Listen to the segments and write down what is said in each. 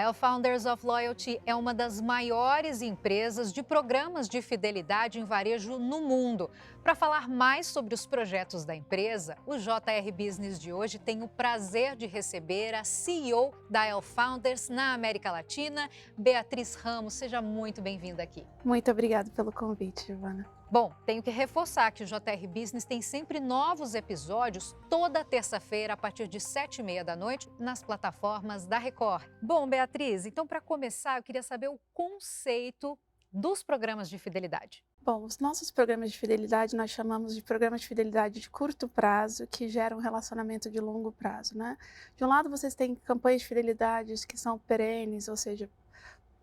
A Founders of Loyalty é uma das maiores empresas de programas de fidelidade em varejo no mundo. Para falar mais sobre os projetos da empresa, o JR Business de hoje tem o prazer de receber a CEO da El Founders na América Latina, Beatriz Ramos. Seja muito bem-vinda aqui. Muito obrigada pelo convite, Giovana. Bom, tenho que reforçar que o JR Business tem sempre novos episódios toda terça-feira a partir de 7h30 da noite nas plataformas da Record. Bom, Beatriz, então para começar eu queria saber o conceito dos programas de fidelidade. Bom, os nossos programas de fidelidade nós chamamos de programas de fidelidade de curto prazo que geram um relacionamento de longo prazo, né? De um lado vocês têm campanhas de fidelidades que são perenes, ou seja,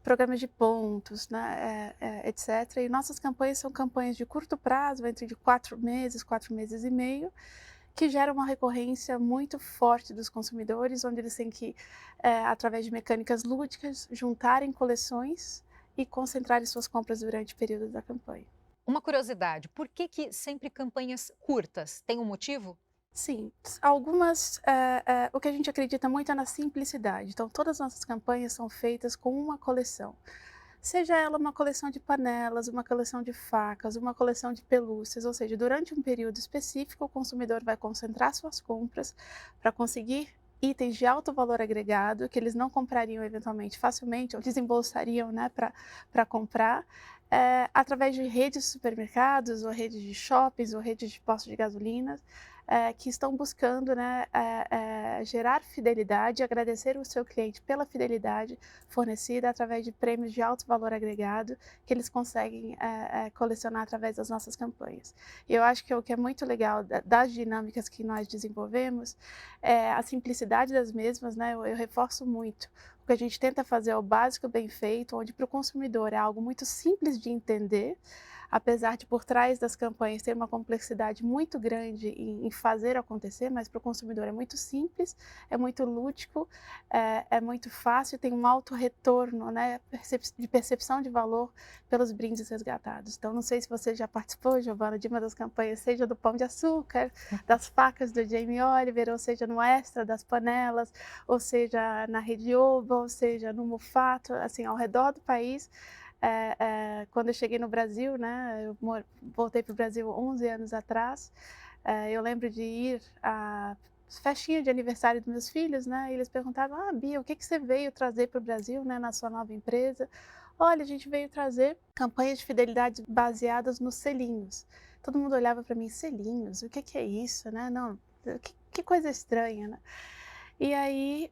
programas de pontos, né, etc. E nossas campanhas são campanhas de curto prazo, entre de 4 meses e meio, que geram uma recorrência muito forte dos consumidores, onde eles têm que, através de mecânicas lúdicas, juntarem coleções e concentrarem suas compras durante o período da campanha. Uma curiosidade, por que sempre campanhas curtas? Tem um motivo? Sim, algumas, o que a gente acredita muito é na simplicidade. Então, todas as nossas campanhas são feitas com uma coleção. Seja ela uma coleção de panelas, uma coleção de facas, uma coleção de pelúcias, ou seja, durante um período específico, o consumidor vai concentrar suas compras para conseguir itens de alto valor agregado que eles não comprariam eventualmente facilmente ou desembolsariam, né, para comprar, através de redes de supermercados ou redes de shoppings ou redes de postos de gasolina, que estão buscando, né, gerar fidelidade, agradecer o seu cliente pela fidelidade fornecida através de prêmios de alto valor agregado que eles conseguem colecionar através das nossas campanhas. E eu acho que o que é muito legal das dinâmicas que nós desenvolvemos é a simplicidade das mesmas, né? Eu reforço muito. O que a gente tenta fazer é o básico bem feito, onde para o consumidor é algo muito simples de entender, apesar de por trás das campanhas ter uma complexidade muito grande em fazer acontecer, mas para o consumidor é muito simples, é muito lúdico, é muito fácil, tem um alto retorno, né, de percepção de valor pelos brindes resgatados. Então, não sei se você já participou, Giovana, de uma das campanhas, seja do Pão de Açúcar, das facas do Jamie Oliver, ou seja, no Extra das panelas, ou seja, na Rede Oba, ou seja, no Mufato, assim, ao redor do país. Quando eu cheguei no Brasil, né, eu voltei para o Brasil 11 anos atrás, eu lembro de ir à festinha de aniversário dos meus filhos, né, e eles perguntavam: Bia, o que você veio trazer para o Brasil, né, na sua nova empresa? Olha, a gente veio trazer campanhas de fidelidade baseadas nos selinhos. Todo mundo olhava para mim: selinhos? O que é isso, né? Não, que coisa estranha, né? E aí,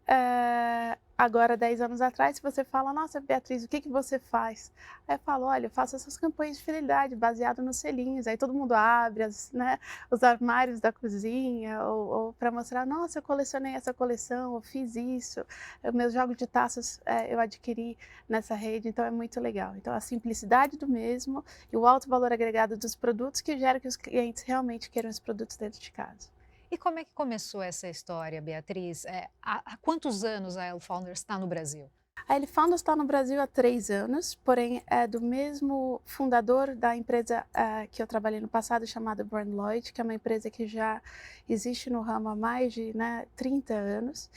agora 10 anos atrás, se você fala: nossa, Beatriz, o que você faz? Aí eu falo: olha, eu faço essas campanhas de fidelidade baseado nos selinhos. Aí todo mundo abre né, os armários da cozinha, ou para mostrar: nossa, eu colecionei essa coleção, eu fiz isso, meus jogos de taças eu adquiri nessa rede, então é muito legal. Então a simplicidade do mesmo e o alto valor agregado dos produtos que gera que os clientes realmente queiram os produtos dentro de casa. E como é que começou essa história, Beatriz? Há quantos anos a El Founders está no Brasil? A Elifounders está no Brasil há 3 anos, porém é do mesmo fundador da empresa que eu trabalhei no passado, chamada Brand Lloyd, que é uma empresa que já existe no ramo há mais de 30 anos.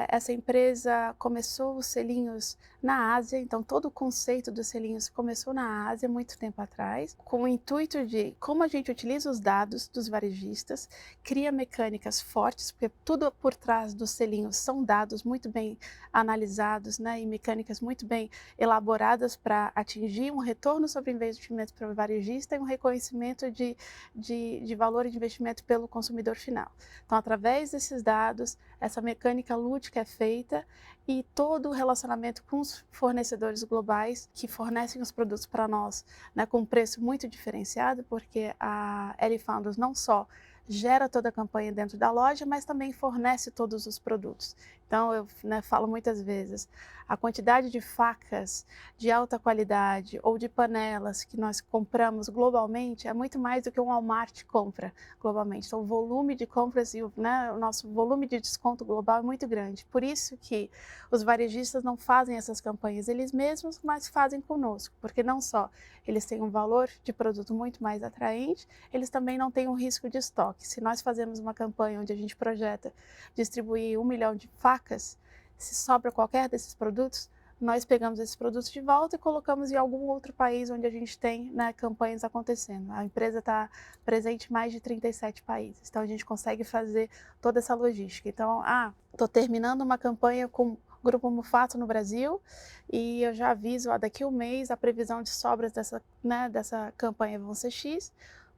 Essa empresa começou os selinhos na Ásia, então todo o conceito dos selinhos começou na Ásia muito tempo atrás, com o intuito de como a gente utiliza os dados dos varejistas, cria mecânicas fortes, porque tudo por trás dos selinhos são dados muito bem analisados, né, e mecânicas muito bem elaboradas para atingir um retorno sobre investimento para o varejista e um reconhecimento de valor de investimento pelo consumidor final. Então, através desses dados, essa mecânica lúdica é feita e todo o relacionamento com os fornecedores globais que fornecem os produtos para nós, né, com um preço muito diferenciado, porque a Elifounders não só gera toda a campanha dentro da loja, mas também fornece todos os produtos. Então, eu falo muitas vezes, a quantidade de facas de alta qualidade ou de panelas que nós compramos globalmente é muito mais do que um Walmart compra globalmente. Então, o volume de compras e o nosso volume de desconto global é muito grande. Por isso que os varejistas não fazem essas campanhas eles mesmos, mas fazem conosco, porque não só eles têm um valor de produto muito mais atraente, eles também não têm um risco de estoque. Se nós fazemos uma campanha onde a gente projeta distribuir 1 milhão de facas, se sobra qualquer desses produtos, nós pegamos esses produtos de volta e colocamos em algum outro país onde a gente tem, né, campanhas acontecendo. A empresa está presente em mais de 37 países, então a gente consegue fazer toda essa logística. Então, estou terminando uma campanha com o Grupo Mufato no Brasil e eu já aviso, daqui a um mês a previsão de sobras dessa campanha vão ser X.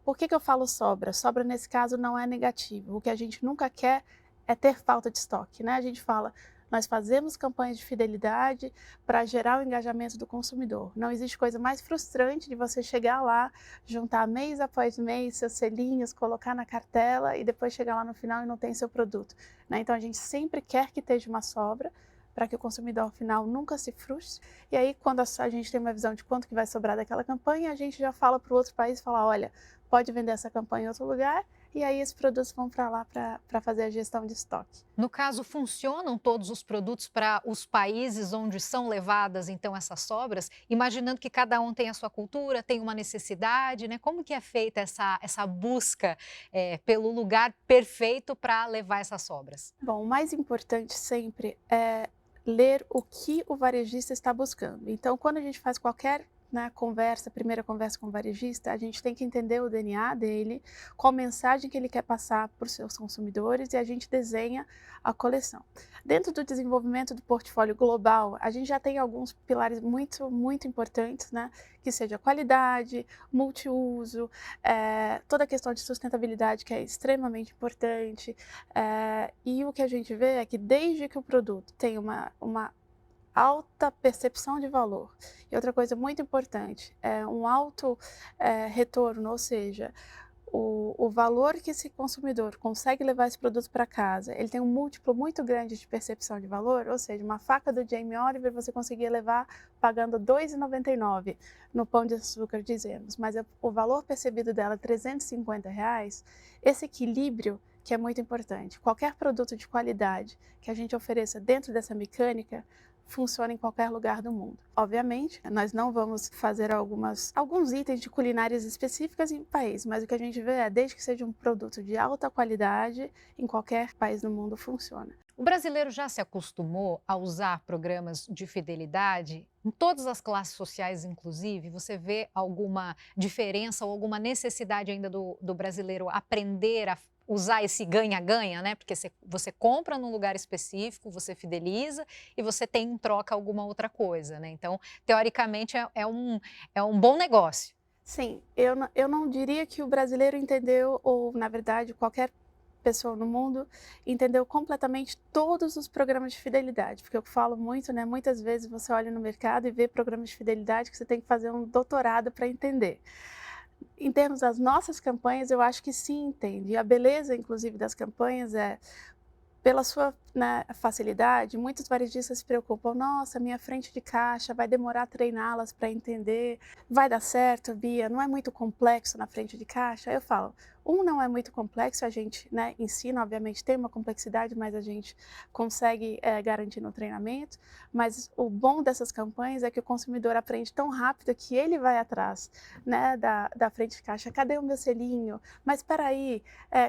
Por que eu falo sobra? Sobra nesse caso não é negativo. O que a gente nunca quer é ter falta de estoque, né? A gente fala, nós fazemos campanhas de fidelidade para gerar o engajamento do consumidor. Não existe coisa mais frustrante de você chegar lá, juntar mês após mês seus selinhos, colocar na cartela e depois chegar lá no final e não tem seu produto, né? Então a gente sempre quer que esteja uma sobra para que o consumidor final nunca se frustre. E aí quando a gente tem uma visão de quanto que vai sobrar daquela campanha, a gente já fala para o outro país, fala, olha, pode vender essa campanha em outro lugar, e aí esses produtos vão para lá para fazer a gestão de estoque. No caso, funcionam todos os produtos para os países onde são levadas, então, essas sobras? Imaginando que cada um tem a sua cultura, tem uma necessidade, né? Como que é feita essa busca pelo lugar perfeito para levar essas sobras? Bom, o mais importante sempre é ler o que o varejista está buscando. Então, quando a gente faz qualquer, né, primeira conversa com o varejista, a gente tem que entender o DNA dele, qual mensagem que ele quer passar para os seus consumidores e a gente desenha a coleção. Dentro do desenvolvimento do portfólio global, a gente já tem alguns pilares muito, muito importantes, né, que seja qualidade, multiuso, toda a questão de sustentabilidade que é extremamente importante, e o que a gente vê é que desde que o produto tem uma alta percepção de valor. E outra coisa muito importante, é um alto retorno, ou seja, o valor que esse consumidor consegue levar esse produto para casa, ele tem um múltiplo muito grande de percepção de valor, ou seja, uma faca do Jamie Oliver você conseguia levar pagando R$ 2,99 no Pão de Açúcar, dizemos, mas o valor percebido dela é R$ 350, esse equilíbrio que é muito importante. Qualquer produto de qualidade que a gente ofereça dentro dessa mecânica funciona em qualquer lugar do mundo. Obviamente, nós não vamos fazer alguns itens de culinárias específicas em país, mas o que a gente vê é, desde que seja um produto de alta qualidade, em qualquer país do mundo funciona. O brasileiro já se acostumou a usar programas de fidelidade? Em todas as classes sociais, inclusive, você vê alguma diferença ou alguma necessidade ainda do brasileiro aprender a usar esse ganha-ganha, né? Porque você compra num lugar específico, você fideliza e você tem em troca alguma outra coisa, né? Então, teoricamente, é um bom negócio. Sim, eu não diria que o brasileiro entendeu, ou na verdade qualquer pessoa no mundo entendeu completamente todos os programas de fidelidade, porque eu falo muito, né? Muitas vezes você olha no mercado e vê programas de fidelidade que você tem que fazer um doutorado para entender. Em termos das nossas campanhas, eu acho que sim entende. E a beleza, inclusive, das campanhas é pela sua, né, facilidade, muitos varejistas se preocupam, nossa, minha frente de caixa, vai demorar a treiná-las para entender, vai dar certo, Bia, não é muito complexo na frente de caixa? Eu falo, não é muito complexo, a gente, né, ensina, obviamente tem uma complexidade, mas a gente consegue garantir no treinamento, mas o bom dessas campanhas é que o consumidor aprende tão rápido que ele vai atrás, né, da frente de caixa, cadê o meu selinho? Mas espera aí,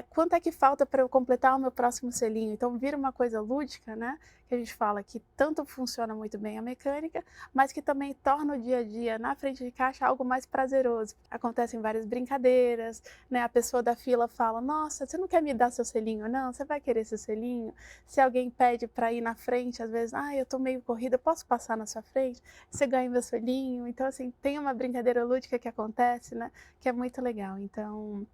quanto é que falta para eu completar o meu próximo selinho? Então vira uma coisa lúdica, né? Que a gente fala que tanto funciona muito bem a mecânica, mas que também torna o dia a dia na frente de caixa algo mais prazeroso. Acontecem várias brincadeiras, né? A pessoa da fila fala, nossa, você não quer me dar seu selinho? Não, você vai querer seu selinho? Se alguém pede para ir na frente, às vezes, eu tô meio corrida, posso passar na sua frente? Você ganha meu selinho? Então, assim, tem uma brincadeira lúdica que acontece, né? Que é muito legal. Então,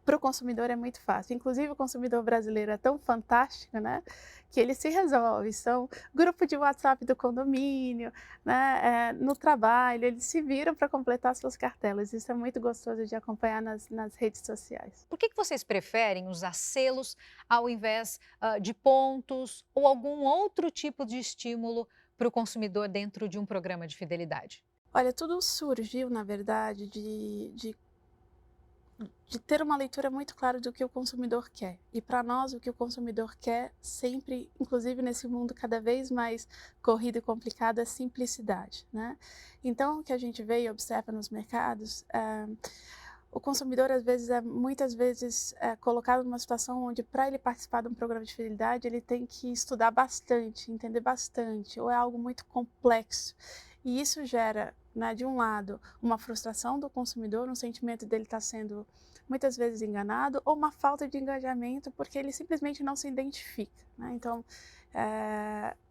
para o consumidor é muito fácil. Inclusive, o consumidor brasileiro é tão fantástico, né? Que ele se resolve. São grupo de WhatsApp do condomínio, né? No trabalho, eles se viram para completar suas cartelas. Isso é muito gostoso de acompanhar nas redes sociais. Por que vocês preferem usar selos ao invés de pontos ou algum outro tipo de estímulo para o consumidor dentro de um programa de fidelidade? Olha, tudo surgiu, na verdade, de ter uma leitura muito clara do que o consumidor quer. E para nós, o que o consumidor quer sempre, inclusive nesse mundo cada vez mais corrido e complicado, é simplicidade, né? Então, o que a gente vê e observa nos mercados, o consumidor, às vezes, muitas vezes colocado numa situação onde, para ele participar de um programa de fidelidade, ele tem que estudar bastante, entender bastante, ou é algo muito complexo. E isso gera, né, de um lado, uma frustração do consumidor, um sentimento dele estar sendo muitas vezes enganado, ou uma falta de engajamento, porque ele simplesmente não se identifica, né? Então,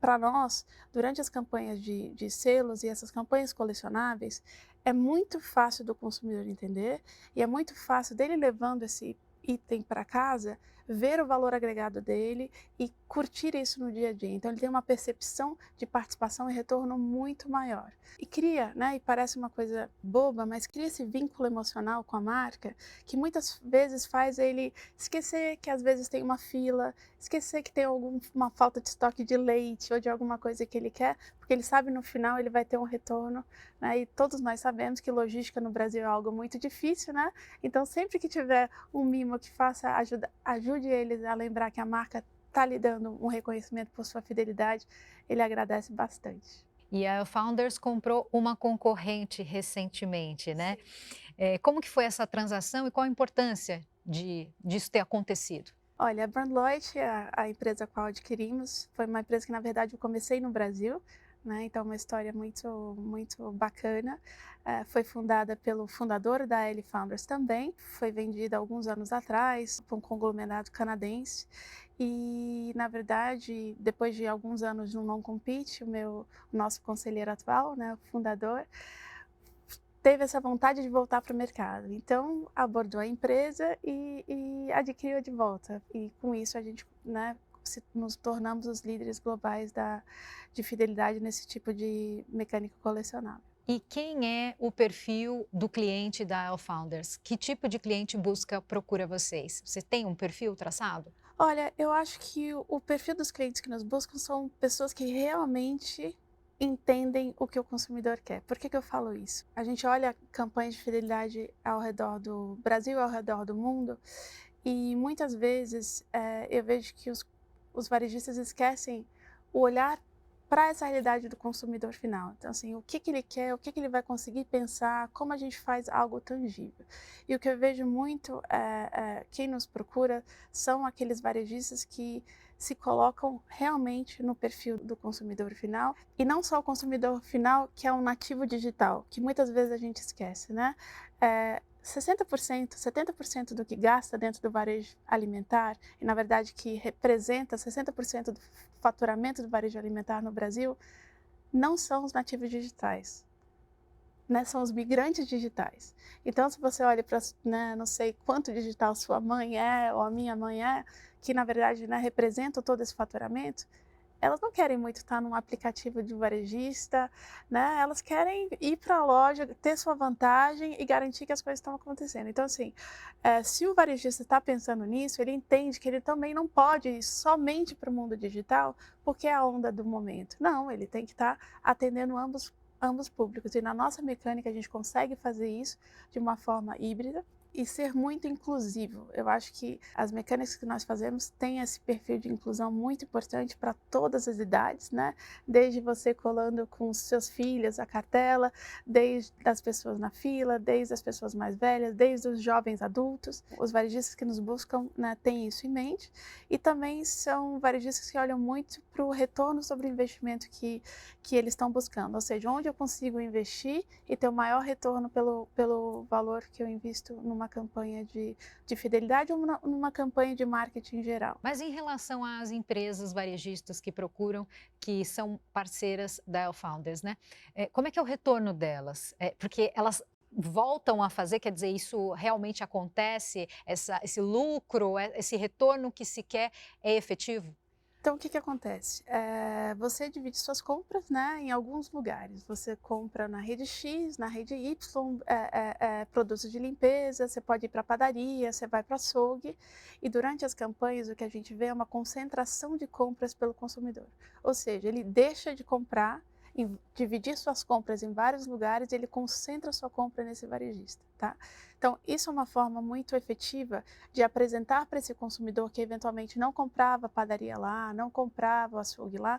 para nós, durante as campanhas de selos e essas campanhas colecionáveis, é muito fácil do consumidor entender e é muito fácil dele levando esse item para casa, ver o valor agregado dele e curtir isso no dia a dia. Então ele tem uma percepção de participação e retorno muito maior. E cria, né, e parece uma coisa boba, mas cria esse vínculo emocional com a marca que muitas vezes faz ele esquecer que às vezes tem uma fila, esquecer que tem uma falta de estoque de leite ou de alguma coisa que ele quer, porque ele sabe no final ele vai ter um retorno, né? E todos nós sabemos que logística no Brasil é algo muito difícil, né? Então sempre que tiver um mimo que ajude eles a lembrar que a marca está lhe dando um reconhecimento por sua fidelidade, ele agradece bastante. E a Founders comprou uma concorrente recentemente, né? Como que foi essa transação e qual a importância disso ter acontecido? Olha, a Brandloit, a empresa a qual adquirimos, foi uma empresa que, na verdade, eu comecei no Brasil, né? Então, uma história muito, muito bacana. Foi fundada pelo fundador da L Founders também. Foi vendida alguns anos atrás para um conglomerado canadense. E, na verdade, depois de alguns anos de um non-compete, o nosso conselheiro atual, né, o fundador, teve essa vontade de voltar para o mercado. Então, abordou a empresa e adquiriu de volta. E com isso a gente, né, nos tornamos os líderes globais de fidelidade nesse tipo de mecânica colecionável. E quem é o perfil do cliente da Elle Founders? Que tipo de cliente procura vocês? Você tem um perfil traçado? Olha, eu acho que o perfil dos clientes que nos buscam são pessoas que realmente entendem o que o consumidor quer. Por que eu falo isso? A gente olha campanhas de fidelidade ao redor do Brasil, ao redor do mundo, e muitas vezes eu vejo que os varejistas esquecem o olhar para essa realidade do consumidor final. Então, assim, o que ele quer, o que ele vai conseguir pensar, como a gente faz algo tangível. E o que eu vejo muito, quem nos procura, são aqueles varejistas que se colocam realmente no perfil do consumidor final, e não só o consumidor final, que é um nativo digital, que muitas vezes a gente esquece, né? 60%, 70% do que gasta dentro do varejo alimentar, e na verdade que representa 60% do faturamento do varejo alimentar no Brasil, não são os nativos digitais, né? São os migrantes digitais. Então, se você olha para, né, não sei quanto digital sua mãe é, ou a minha mãe é, que na verdade, né, representam todo esse faturamento, elas não querem muito estar num aplicativo de varejista, né? Elas querem ir para a loja, ter sua vantagem e garantir que as coisas estão acontecendo. Então, assim, se o varejista está pensando nisso, ele entende que ele também não pode ir somente para o mundo digital, porque é a onda do momento. Não, ele tem que estar atendendo ambos públicos. E na nossa mecânica, a gente consegue fazer isso de uma forma híbrida e ser muito inclusivo. Eu acho que as mecânicas que nós fazemos têm esse perfil de inclusão muito importante para todas as idades, né? Desde você colando com os seus filhos a cartela, desde as pessoas na fila, desde as pessoas mais velhas, desde os jovens adultos. Os varejistas que nos buscam, né, têm isso em mente, e também são varejistas que olham muito para o retorno sobre o investimento que eles estão buscando, ou seja, onde eu consigo investir e ter o maior retorno pelo valor que eu invisto numa campanha de fidelidade ou numa campanha de marketing geral. Mas em relação às empresas varejistas que procuram, que são parceiras da Elle Founders, né? Como é que é o retorno delas? Porque elas voltam a fazer, quer dizer, isso realmente acontece? Esse lucro, esse retorno que se quer é efetivo? Então, o que acontece? Você divide suas compras, né, em alguns lugares. Você compra na rede X, na rede Y, produtos de limpeza, você pode ir para a padaria, você vai para açougue. E durante as campanhas, o que a gente vê é uma concentração de compras pelo consumidor. Ou seja, ele deixa de comprar, dividir suas compras em vários lugares e ele concentra sua compra nesse varejista, tá? Então, isso é uma forma muito efetiva de apresentar para esse consumidor que eventualmente não comprava a padaria lá, não comprava o açougue lá,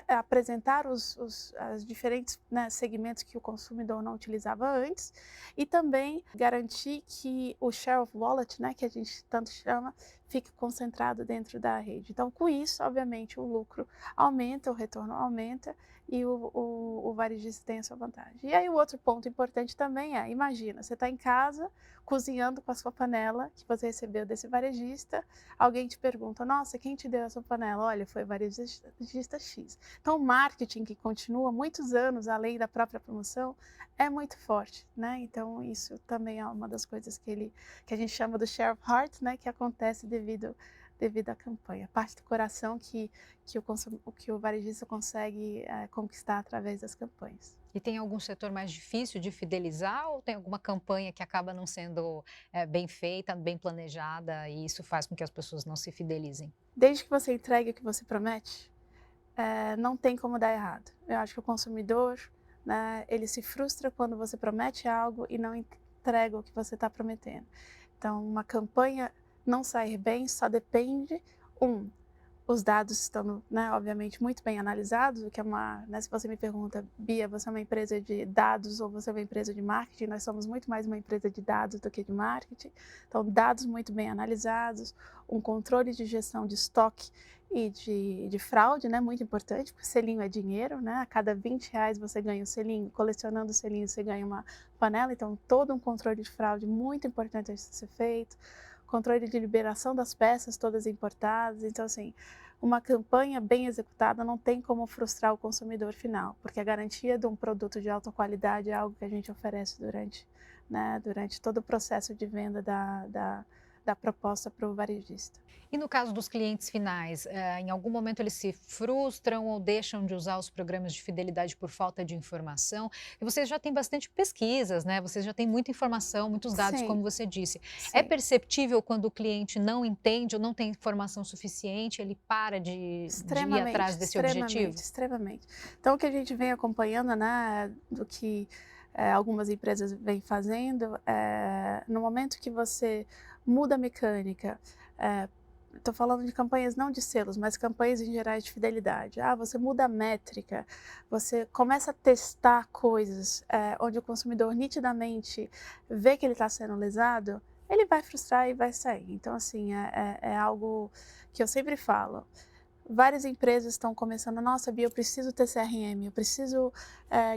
apresentar os diferentes, né, segmentos que o consumidor não utilizava antes e também garantir que o share of wallet, né, que a gente tanto chama, fique concentrado dentro da rede. Então, com isso, obviamente, o lucro aumenta, o retorno aumenta e o varejista tem a sua vantagem. E aí o outro ponto importante também é, imagina, você está em casa cozinhando com a sua panela que você recebeu desse varejista, alguém te pergunta, nossa, quem te deu essa panela? Olha, foi o varejista X. Então, o marketing que continua muitos anos além da própria promoção é muito forte, né? Então, isso também é uma das coisas que a gente chama do share of heart, né? Que acontece devido à campanha. A parte do coração que o varejista consegue conquistar através das campanhas. E tem algum setor mais difícil de fidelizar ou tem alguma campanha que acaba não sendo bem feita, bem planejada e isso faz com que as pessoas não se fidelizem? Desde que você entregue o que você promete, não tem como dar errado. Eu acho que o consumidor, né, ele se frustra quando você promete algo e não entrega o que você está prometendo. Então, uma campanha não sair bem só depende, os dados estão, né, obviamente, muito bem analisados, o que é né, se você me pergunta, Bia, você é uma empresa de dados ou você é uma empresa de marketing? Nós somos muito mais uma empresa de dados do que de marketing. Então, dados muito bem analisados, um controle de gestão de estoque e de fraude, né, muito importante, porque selinho é dinheiro, né, a cada R$ 20 você ganha um selinho, colecionando o selinho você ganha uma panela, então todo um controle de fraude muito importante a ser feito, controle de liberação das peças todas importadas, então assim, uma campanha bem executada não tem como frustrar o consumidor final, porque a garantia de um produto de alta qualidade é algo que a gente oferece durante todo o processo de venda da proposta para o varejista. E no caso dos clientes finais, em algum momento eles se frustram ou deixam de usar os programas de fidelidade por falta de informação? E vocês já têm bastante pesquisas, né? Vocês já têm muita informação, muitos dados, Sim, como você disse. É sim. perceptível quando o cliente não entende ou não tem informação suficiente, ele para de ir Extremamente, atrás desse extremamente, objetivo? extremamente. Então, o que a gente vem acompanhando, né, do que algumas empresas vêm fazendo, no momento que você muda a mecânica, estou falando de campanhas não de selos, mas campanhas em gerais de fidelidade. Você muda a métrica, você começa a testar coisas onde o consumidor nitidamente vê que ele está sendo lesado, ele vai frustrar e vai sair. Então, assim, é algo que eu sempre falo. Várias empresas estão começando, nossa, Bia, eu preciso ter CRM, eu preciso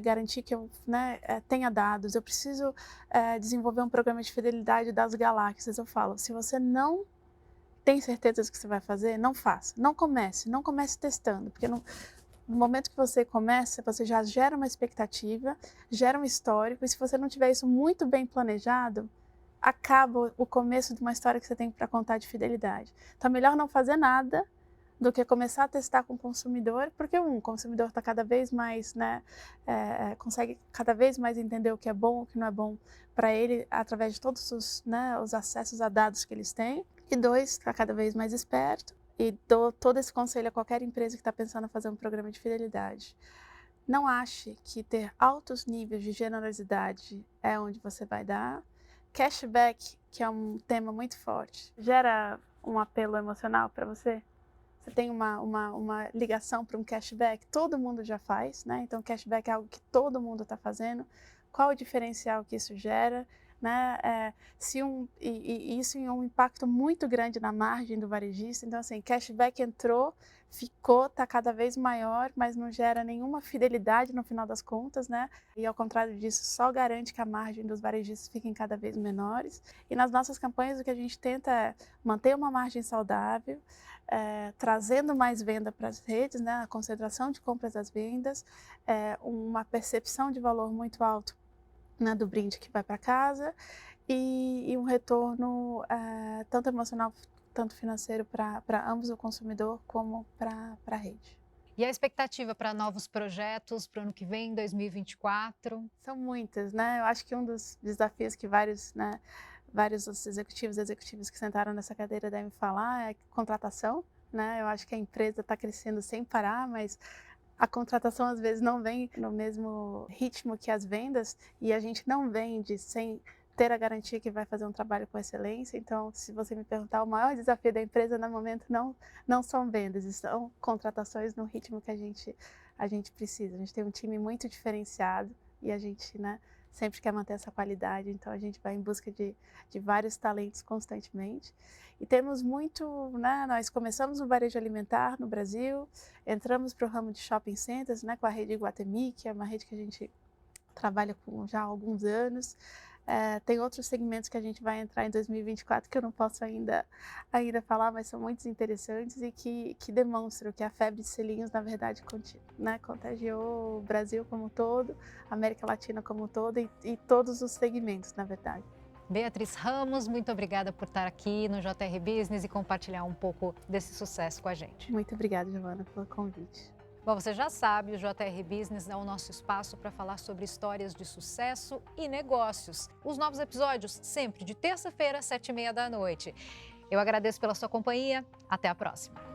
garantir que eu, né, tenha dados, eu preciso desenvolver um programa de fidelidade das galáxias. Eu falo, se você não tem certeza do que você vai fazer, não faça, não comece testando, porque no momento que você começa, você já gera uma expectativa, gera um histórico, e se você não tiver isso muito bem planejado, acaba o começo de uma história que você tem para contar de fidelidade. Então, é melhor não fazer nada do que começar a testar com o consumidor, porque o consumidor está cada vez mais, né, consegue cada vez mais entender o que é bom, o que não é bom para ele, através de todos os acessos a dados que eles têm. E dois, está cada vez mais esperto. E dou todo esse conselho a qualquer empresa que está pensando em fazer um programa de fidelidade. Não ache que ter altos níveis de generosidade é onde você vai dar. Cashback, que é um tema muito forte, gera um apelo emocional para você? Você tem uma ligação para um cashback? Todo mundo já faz, né? Então, cashback é algo que todo mundo está fazendo. Qual o diferencial que isso gera? Né? E isso em um impacto muito grande na margem do varejista. Então, assim, cashback entrou, ficou, está cada vez maior, mas não gera nenhuma fidelidade no final das contas, né? E ao contrário disso, só garante que a margem dos varejistas fiquem cada vez menores. E nas nossas campanhas, o que a gente tenta é manter uma margem saudável, trazendo mais venda para as redes, né? A concentração de compras das vendas, uma percepção de valor muito alto, né, do brinde que vai para casa e um retorno tanto emocional, tanto financeiro para ambos, o consumidor como para a rede. E a expectativa para novos projetos para o ano que vem, 2024? São muitas, né? Eu acho que um dos desafios que vários dos executivos que sentaram nessa cadeira devem falar é contratação, né? Eu acho que a empresa está crescendo sem parar, mas a contratação às vezes não vem no mesmo ritmo que as vendas e a gente não vende sem ter a garantia que vai fazer um trabalho com excelência. Então, se você me perguntar, o maior desafio da empresa no momento não são vendas, são contratações no ritmo que a gente precisa. A gente tem um time muito diferenciado e a gente, né, sempre quer manter essa qualidade, então a gente vai em busca de vários talentos constantemente. E temos muito, né, nós começamos no varejo alimentar no Brasil, entramos para o ramo de shopping centers, né, com a rede Iguatemi, que é uma rede que a gente trabalha com já há alguns anos. Tem outros segmentos que a gente vai entrar em 2024 que eu não posso ainda falar, mas são muito interessantes e que demonstram que a febre de selinhos, na verdade, né, contagiou o Brasil como um todo, a América Latina como um todo e todos os segmentos, na verdade. Beatriz Ramos, muito obrigada por estar aqui no JR Business e compartilhar um pouco desse sucesso com a gente. Muito obrigada, Giovana, pelo convite. Bom, você já sabe, o JR Business é o nosso espaço para falar sobre histórias de sucesso e negócios. Os novos episódios sempre de terça-feira, às 7h30 da noite. Eu agradeço pela sua companhia. Até a próxima.